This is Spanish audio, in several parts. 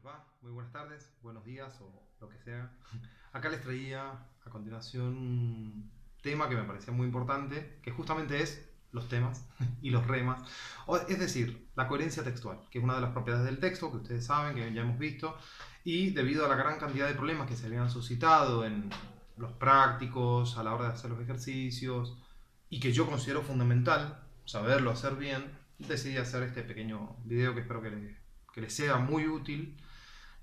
va? Muy buenas tardes, buenos días o lo que sea. Acá les traía a continuación un tema que me parecía muy importante, que justamente es los temas y los remas. Es decir, la coherencia textual, que es una de las propiedades del texto, que ustedes saben, que ya hemos visto, y debido a la gran cantidad de problemas que se habían suscitado en los prácticos, a la hora de hacer los ejercicios, y que yo considero fundamental saberlo hacer bien, decidí hacer este pequeño video que espero que les sea muy útil.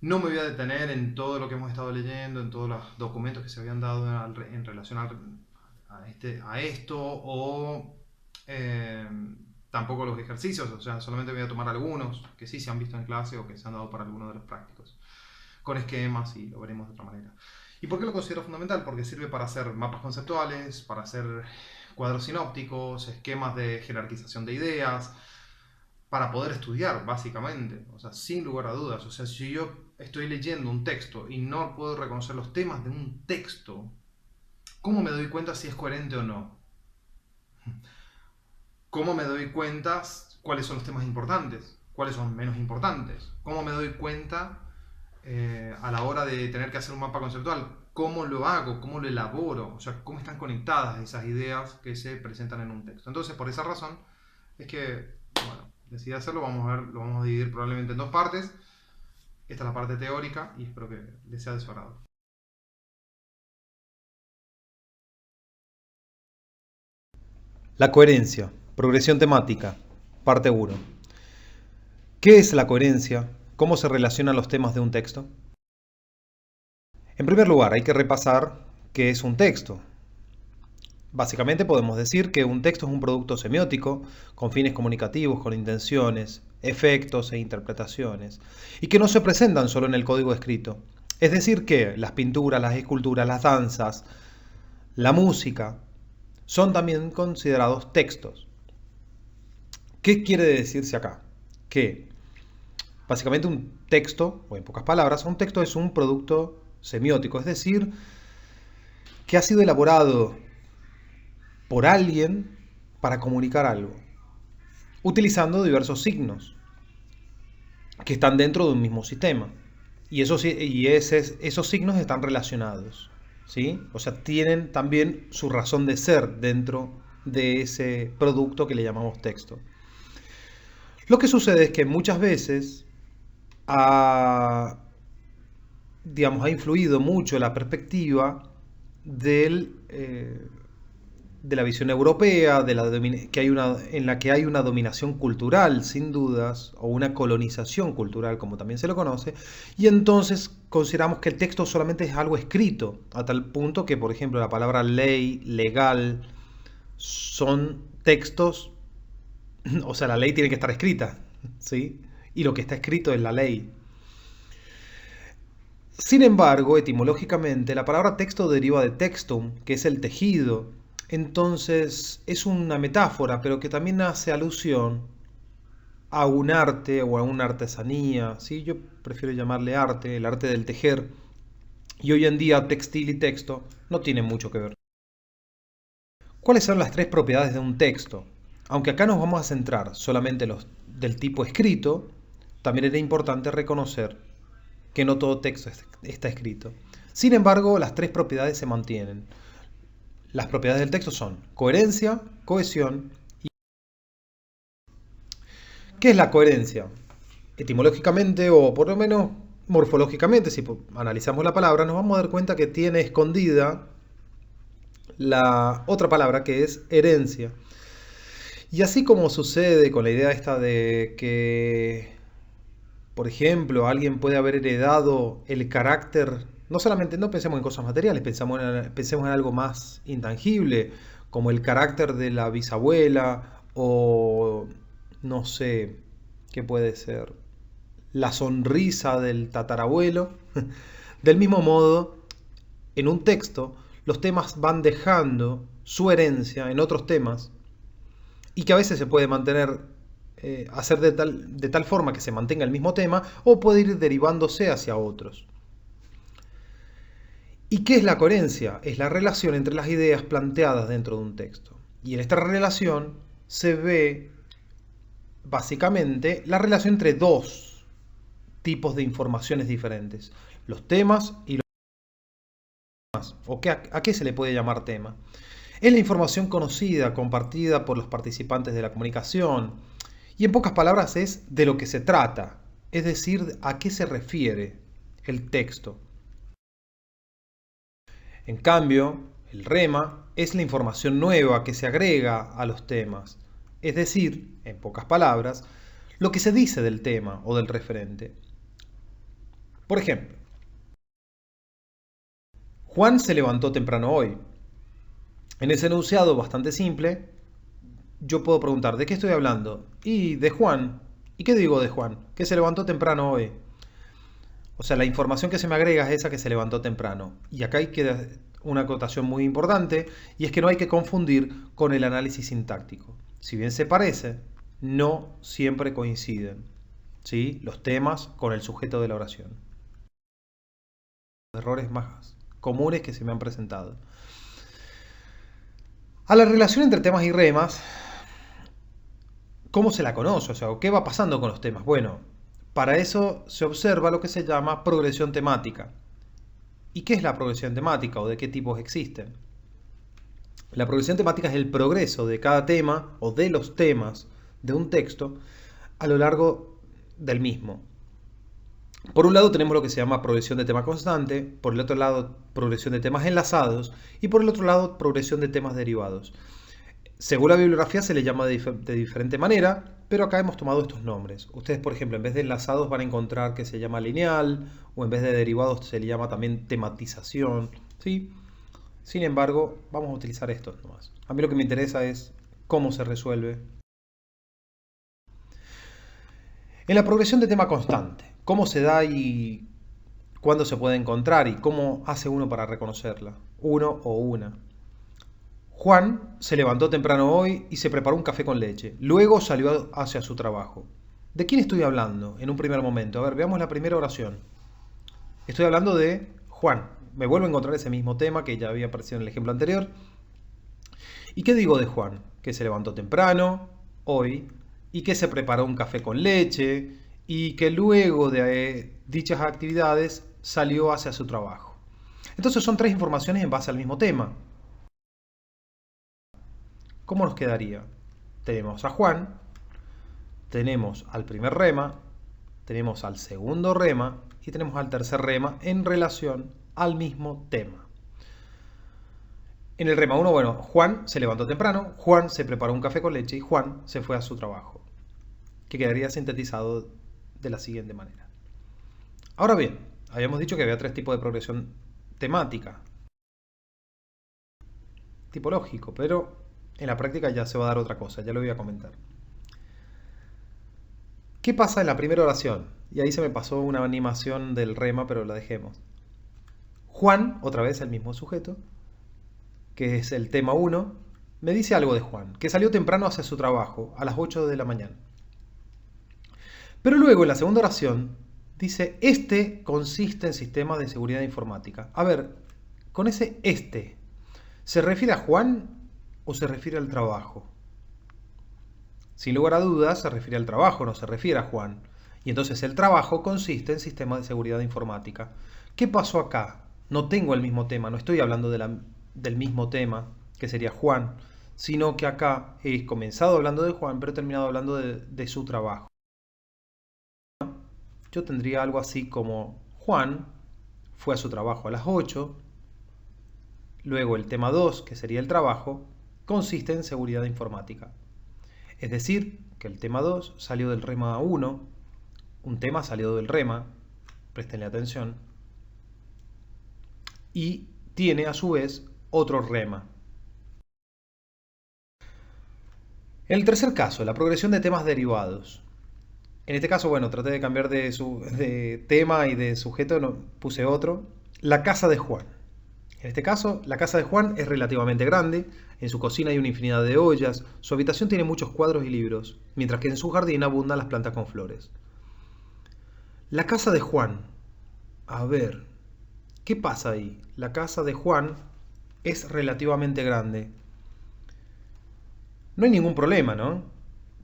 No me voy a detener en todo lo que hemos estado leyendo, en todos los documentos que se habían dado en relación a esto, o eh, tampoco los ejercicios, o sea, solamente voy a tomar algunos que sí se han visto en clase o que se han dado para algunos de los prácticos, con esquemas y lo veremos de otra manera. ¿Y por qué lo considero fundamental? Porque sirve para hacer mapas conceptuales, para hacer cuadros sinópticos, esquemas de jerarquización de ideas, para poder estudiar, básicamente. O sea, sin lugar a dudas. O sea, si yo estoy leyendo un texto y no puedo reconocer los temas de un texto, ¿cómo me doy cuenta si es coherente o no? ¿Cómo me doy cuenta cuáles son los temas importantes? ¿Cuáles son menos importantes? ¿Cómo me doy cuenta a la hora de tener que hacer un mapa conceptual? ¿Cómo lo hago? ¿Cómo lo elaboro? O sea, ¿cómo están conectadas esas ideas que se presentan en un texto? Entonces, por esa razón, es que, bueno, decidí hacerlo. Vamos a ver, lo vamos a dividir probablemente en dos partes. Esta es la parte teórica y espero que les sea de su agrado. La coherencia, progresión temática, parte 1. ¿Qué es la coherencia? ¿Cómo se relacionan los temas de un texto? En primer lugar, hay que repasar qué es un texto. Básicamente podemos decir que un texto es un producto semiótico, con fines comunicativos, con intenciones, efectos e interpretaciones, y que no se presentan solo en el código escrito. Es decir, que las pinturas, las esculturas, las danzas, la música, son también considerados textos. ¿Qué quiere decirse acá? Que básicamente un texto, o en pocas palabras, un texto es un producto semiótico, es decir, que ha sido elaborado por alguien para comunicar algo, utilizando diversos signos que están dentro de un mismo sistema. Esos signos están relacionados, ¿sí? O sea, tienen también su razón de ser dentro de ese producto que le llamamos texto. Lo que sucede es que muchas veces ha, ha influido mucho la perspectiva de la visión europea, en la que hay una dominación cultural, sin dudas, o una colonización cultural, como también se lo conoce, y entonces consideramos que el texto solamente es algo escrito, a tal punto que, por ejemplo, la palabra ley, legal, son textos, o sea, la ley tiene que estar escrita, ¿sí? Y lo que está escrito es la ley. Sin embargo, etimológicamente, la palabra texto deriva de textum, que es el tejido. Entonces, es una metáfora, pero que también hace alusión a un arte o a una artesanía. ¿Sí? Yo prefiero llamarle arte, el arte del tejer. Y hoy en día, textil y texto no tienen mucho que ver. ¿Cuáles son las tres propiedades de un texto? Aunque acá nos vamos a centrar solamente en los del tipo escrito, también era importante reconocer que no todo texto está escrito. Sin embargo, las tres propiedades se mantienen. Las propiedades del texto son coherencia, cohesión y... ¿Qué es la coherencia? Etimológicamente o por lo menos morfológicamente, si analizamos la palabra, nos vamos a dar cuenta que tiene escondida la otra palabra que es herencia. Y así como sucede con la idea esta de que, por ejemplo, alguien puede haber heredado el carácter, no solamente no pensemos en cosas materiales, pensemos en algo más intangible, como el carácter de la bisabuela o no sé, ¿qué puede ser? La sonrisa del tatarabuelo. Del mismo modo, en un texto, los temas van dejando su herencia en otros temas y que a veces se puede mantener, hacer de tal forma que se mantenga el mismo tema o puede ir derivándose hacia otros. ¿Y qué es la coherencia? Es la relación entre las ideas planteadas dentro de un texto. Y en esta relación se ve básicamente la relación entre dos. tipos de informaciones diferentes. Los temas y los temas. ¿A qué se le puede llamar tema? Es la información conocida, compartida por los participantes de la comunicación. Y en pocas palabras es de lo que se trata, es decir, a qué se refiere el texto. En cambio, el rema es la información nueva que se agrega a los temas, es decir, en pocas palabras, lo que se dice del tema o del referente. Por ejemplo, Juan se levantó temprano hoy. En ese enunciado bastante simple, yo puedo preguntar, ¿de qué estoy hablando? Y de Juan. ¿Y qué digo de Juan? Que se levantó temprano hoy. O sea, la información que se me agrega es esa que se levantó temprano. Y acá hay que una acotación muy importante, y es que no hay que confundir con el análisis sintáctico. Si bien se parece, no siempre coinciden, ¿sí?, los temas con el sujeto de la oración. Errores más comunes que se me han presentado. A la relación entre temas y remas, ¿cómo se la conoce? O sea, ¿qué va pasando con los temas? Bueno, para eso se observa lo que se llama progresión temática. ¿Y qué es la progresión temática o de qué tipos existen? La progresión temática es el progreso de cada tema o de los temas de un texto a lo largo del mismo. Por un lado tenemos lo que se llama progresión de tema constante, por el otro lado progresión de temas enlazados y por el otro lado progresión de temas derivados. Según la bibliografía se le llama de diferente manera, pero acá hemos tomado estos nombres. Ustedes, por ejemplo, en vez de enlazados van a encontrar que se llama lineal, o en vez de derivados se le llama también tematización, ¿sí? Sin embargo, vamos a utilizar estos nomás. A mí lo que me interesa es cómo se resuelve. En la progresión de tema constante, ¿cómo se da y cuándo se puede encontrar y cómo hace uno para reconocerla? Uno o una. Juan se levantó temprano hoy y se preparó un café con leche. Luego salió hacia su trabajo. ¿De quién estoy hablando en un primer momento? A ver, veamos la primera oración. Estoy hablando de Juan. Me vuelvo a encontrar ese mismo tema que ya había aparecido en el ejemplo anterior. ¿Y qué digo de Juan? Que se levantó temprano, hoy, y que se preparó un café con leche, y que luego de dichas actividades salió hacia su trabajo. Entonces son tres informaciones en base al mismo tema. ¿Cómo nos quedaría? Tenemos a Juan, tenemos al primer rema, tenemos al segundo rema y tenemos al tercer rema en relación al mismo tema. En el rema 1, bueno, Juan se levantó temprano, Juan se preparó un café con leche y Juan se fue a su trabajo, que quedaría sintetizado de la siguiente manera. Ahora bien, habíamos dicho que había tres tipos de progresión temática, tipológico, pero en la práctica ya se va a dar otra cosa, ya lo voy a comentar. ¿Qué pasa en la primera oración? Y ahí se me pasó una animación del rema, pero la dejemos. Juan, otra vez el mismo sujeto, que es el tema 1, me dice algo de Juan, que salió temprano hacia su trabajo, a las 8 de la mañana. Pero luego en la segunda oración dice, este consiste en sistemas de seguridad informática. A ver, con ese este, ¿se refiere a Juan o se refiere al trabajo? Sin lugar a dudas, se refiere al trabajo, no se refiere a Juan. Y entonces el trabajo consiste en sistemas de seguridad informática. ¿Qué pasó acá? No tengo el mismo tema, no estoy hablando del mismo tema, que sería Juan, sino que acá he comenzado hablando de Juan, pero he terminado hablando de su trabajo. Yo tendría algo así como Juan fue a su trabajo a las 8, luego el tema 2, que sería el trabajo, consiste en seguridad informática. Es decir, que el tema 2 salió del rema 1, un tema salió del rema, prestenle atención, y tiene a su vez otro rema. En el tercer caso, la progresión de temas derivados. En este caso, bueno, traté de cambiar de tema y de sujeto, no, puse otro. La casa de Juan. En este caso, la casa de Juan es relativamente grande. En su cocina hay una infinidad de ollas. Su habitación tiene muchos cuadros y libros, mientras que en su jardín abundan las plantas con flores. La casa de Juan. A ver, ¿qué pasa ahí? La casa de Juan es relativamente grande. No hay ningún problema, ¿no?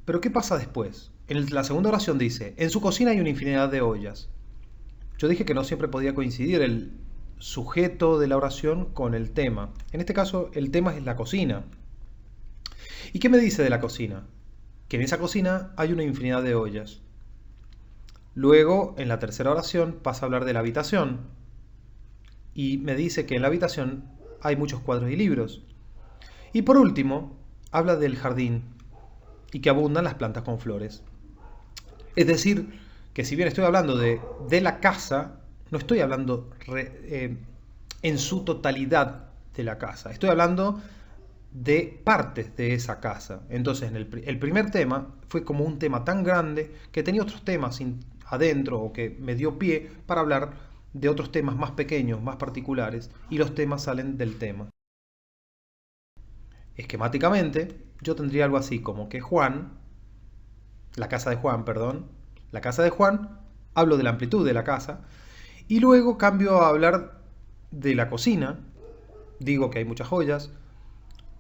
Pero ¿qué pasa después? en la segunda oración dice, en su cocina hay una infinidad de ollas. Yo dije que no siempre podía coincidir el sujeto de la oración con el tema. En este caso, el tema es la cocina. ¿Y qué me dice de la cocina? Que en esa cocina hay una infinidad de ollas. Luego, en la tercera oración, pasa a hablar de la habitación. Y me dice que en la habitación hay muchos cuadros y libros. Y por último, habla del jardín y que abundan las plantas con flores. Es decir, que si bien estoy hablando de la casa, no estoy hablando en su totalidad de la casa. Estoy hablando de partes de esa casa. Entonces, el primer tema fue como un tema tan grande que tenía otros temas adentro o que me dio pie para hablar de otros temas más pequeños, más particulares, y los temas salen del tema. Esquemáticamente, yo tendría algo así como que la casa de Juan, perdón, la casa de Juan, hablo de la amplitud de la casa, y luego cambio a hablar de la cocina, digo que hay muchas joyas,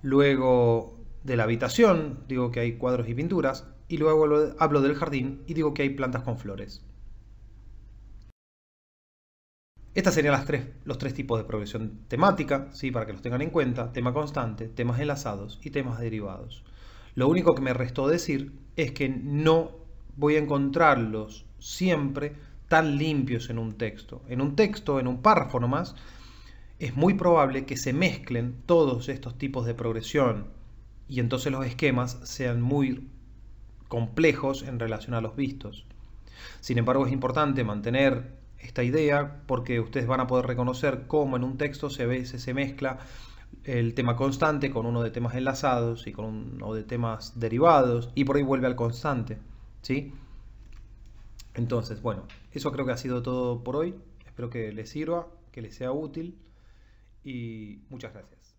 luego de la habitación, digo que hay cuadros y pinturas, y luego hablo del jardín y digo que hay plantas con flores. Estas serían los tres tipos de progresión temática, ¿sí? Para que los tengan en cuenta: tema constante, temas enlazados y temas derivados. Lo único que me restó decir es que no voy a encontrarlos siempre tan limpios en un texto. En un texto, en un párrafo nomás, es muy probable que se mezclen todos estos tipos de progresión y entonces los esquemas sean muy complejos en relación a los vistos. Sin embargo, es importante mantener esta idea porque ustedes van a poder reconocer cómo en un texto se mezcla el tema constante con uno de temas enlazados y con uno de temas derivados y por ahí vuelve al constante, ¿sí? Entonces, bueno, eso creo que ha sido todo por hoy. Espero que les sirva, que les sea útil y muchas gracias.